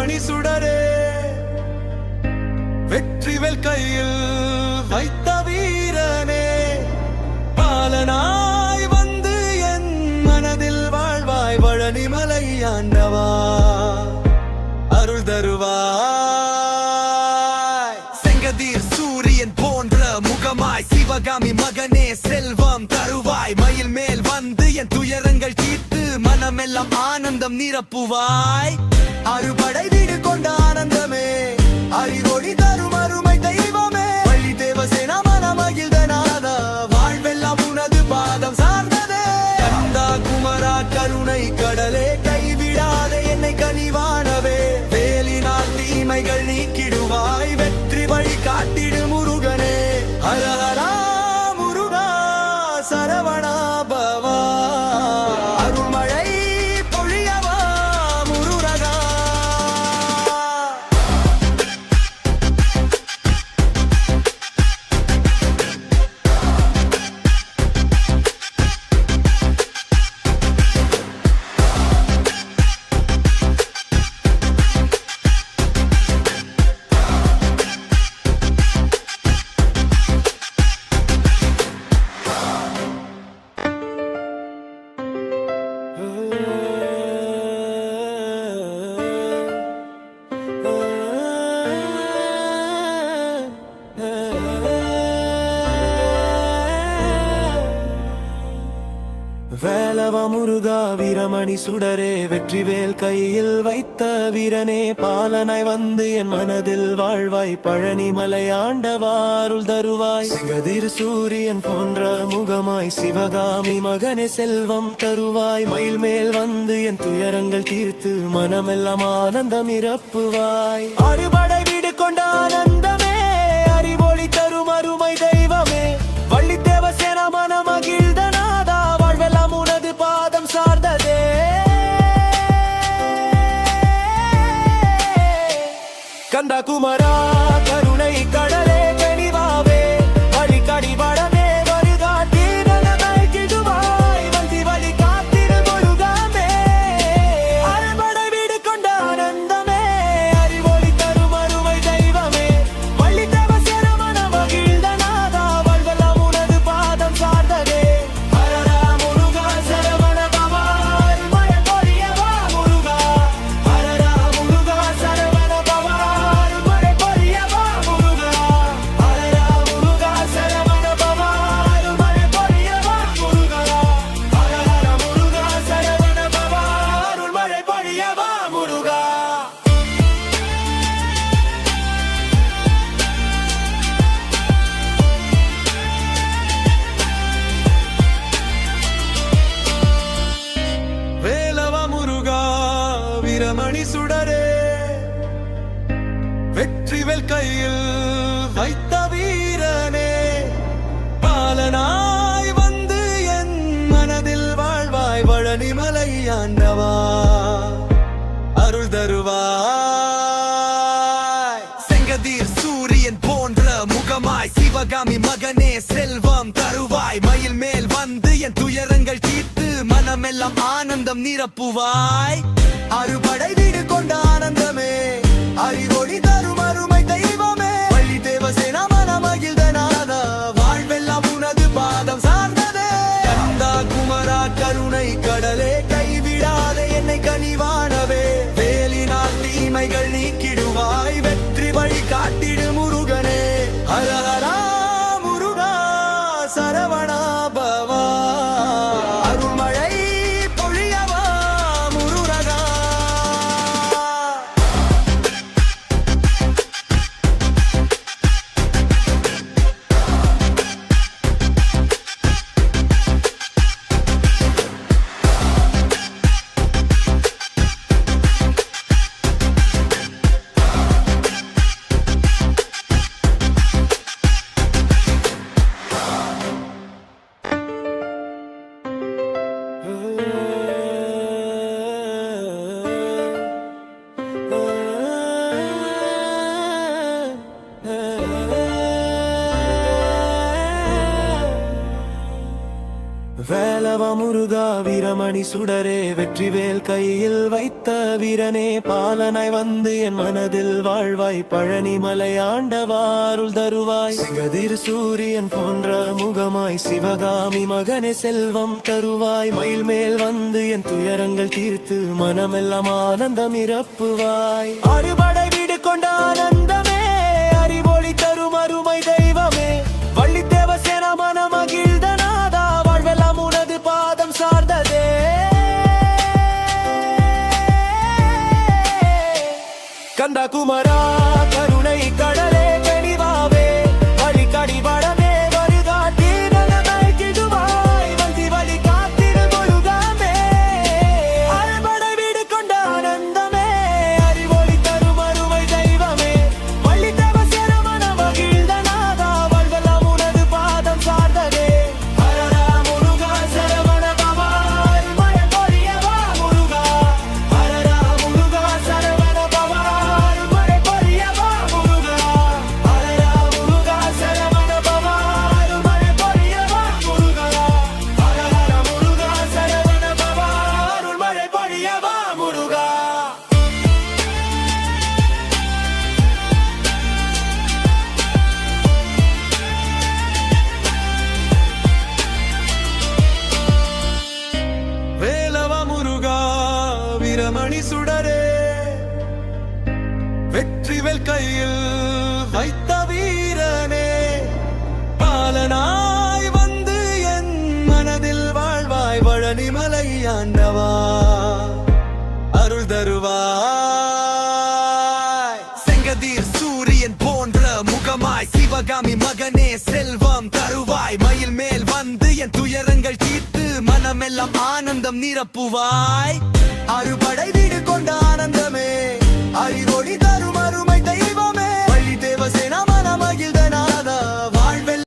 வீரமணி சுடரே வெற்றிவேல் கையில் வைத்த வீரனே பாலனாய் வந்து என் மனதில் வாழ்வாய் பழனிமலை ஆண்டவா அருள் தருவாய் செங்கதிர் சூரியன் போன்ற முகமாய் சிவகாமி மகனே செல்வம் தருவாய் மயில் மேல் வந்து என் துயரங்கள் தீர்த்து மனமெல்லாம் ஆனந்தம் நிரப்புவாய் அறுபடை வீடு கொண்ட ஆனந்தமே அறிவொளி தரும் அருமை தெய்வமே வள்ளி தேவசேனா மனமகிழ்ந்தநாதா வாழ்வெல்லாம் உனது பாதம் சார்ந்ததே கந்தா குமரா கருணை கடலே கைவிடாத என்னை கனிவானவே வேலினால் தீமைகள் நீக்கிடுவாய் வெற்றி வழி காட்டிடு முருகனே ஹரஹரா முருகா சரவணா பவா அருள்மழை பொழியவா முருகா வேலவா முருகா வீரமணி சுடரே வெற்றிவேல் கையில் வைத்த வீரனே பாலனாய் வந்து என் மனதில் வாழ்வாய் பழனிமலை ஆண்டவா அருள் தருவாய் செங்கதிர் சூரியன் போன்ற முகமாய் சிவகாமி மகனே செல்வம் தருவாய் மயில் மேல் வந்து என் துயரங்கள் தீர்த்து மனமெல்லாம் ஆனந்தம் நிரப்புவாய் அறுபடை வீடு கொண்ட ஆனந்தமே அறிவொளி தரும் அருமை தெய்வமே வள்ளி தேவசேனா மனமகிழ்ந்தநாதா வாழ்வெல்லாம் உனது பாதம் சார்ந்ததே கந்தா குமரா கருணை கடலே கனிவாவே வழிகாடி வடமே வருகாட்டி நலமகிழ்வாய் வந்தி வழி காத்திரு முருகமே அறுபடை வீடு கொண்ட ஆனந்தமே அறிவொளி தரும் அருமை தெய்வமே வள்ளி தேவசேனா மனமகிழ்ந்தநாதா வாழ்வெல்லாம் உனது பாதம் சார்ந்ததே ஹரஹரா முருகா சரவண பவா அருள்மழை பொழியவா முருகா ஹரஹரா முருகா சரவண பவா அருள்மழை பொழியவா முருகா ஹரஹரா முருகா சரவண பவா அருள்மழை பொழியவா முருகா ஹரஹரா முருகா சரவண பவா அருள்மழை பொழியவா முருகா வேலவா முருகா வீரமணி சுடரே வெற்றிவேல் கையில் வைத்த வீரனே பாலனாய் வந்து என் மனதில் வாழ்வாய் பழனிமலை ஆண்டவா அருள் தருவாய் செங்கதிர் சூரியன் போன்ற முகமாய் சிவகாமி மகனே செல்வம் தருவாய் மயில் மேல் வந்து என் துயரங்கள் தீர்த்து மனமெல்லாம் ஆனந்தம் நிரப்புவாய் அறுபடை வீடு கொண்ட ஆனந்தமே அறிவொளி தரும் அருமை தெய்வமே வள்ளி தேவசேனா மனமகிழ்ந்தநாதா வாழ்வெல்லாம் உனது பாதம் சார்ந்ததே கந்தா குமரா கருணை கடலே கைவிடாத என்னை கனிவானவே வேலினால் தீமைகள் நீக்கிடுவாய் வெற்றி வழி காட்டிடு முருகனே ஹரஹரா முருகா சரவணா பவா அருள்மழை பொழியவா முருகா பலவ முருகா வீரமணி சுடரே வெற்றிவேல் கையில் வைத்த வீரனே பாலனாய் வந்து என் மனதில் வாழ்வாய் பழனி மலையாண்டவாருள் தருவாய் சிகதிர் சூரியன் போன்ற முகமாய் சிவகாமி மகனே செல்வம் தருவாய் மயில் மேல் வந்து என் துயரங்கள் தீர்த்து மனமெல்லாம் ஆனந்தம் நிரப்புவாய் அறுபடை வீடு கொண்ட ஆனந்தமே அறிவொளி தரும் அருமை தெய்வமே வள்ளி தேவசேனா மன மகிழ்ந்தநாதா வாழ்வெல்லாம் உனது பாதம் சார்ந்ததே கந்தா குமரா கருணை கடலே கனிவாவே வழி கடிபடமே வருகாட்டி நலமாய்க்கிடுவாய் வந்தி வழி காத்திரு முருகாமே அறுபடை வீடு கொண்ட ஆனந்தமே அறிவொளி தரும் அருமை தெய்வமே வள்ளி தேவசேனா மன மகிழ்ந்தநாதா வாழ்வெல்லாம் உனது பாதம் சார்ந்ததே ஹரரா முருகா சரவண பவா அருள்மழை பொழியவா முருகா ஹரரா முருகா சரவண பவா அருள்மழை பொழியவா முருகா ஹரரா முருகா சரவண பவா அருள்மழை பொழியவா முருகா ஹரரா முருகா சரவண பவா அருள்மழை பொழியவா முருகா வேலவ முருகா வீரமணி சுடரே வெற்றிவேல் கையில் வைத்த வீரனே பாலனாய் வந்து என் மனதில் வாழ்வாய் பழனி மலை ஆண்டவா அருள் தருவாய் செங்கதிர் சூரியன் போன்ற முகமாய் சிவகாமி மகனே செல்வம் தருவாய் மயில் மேல் வந்து என் துயரங்கள் தீர்த்து மனமெல்லாம் ஆனந்தம் நிரப்புவாய் அறுபடை வீடு கொண்ட ஆனந்தமே அறிவொளி தரும் அருமை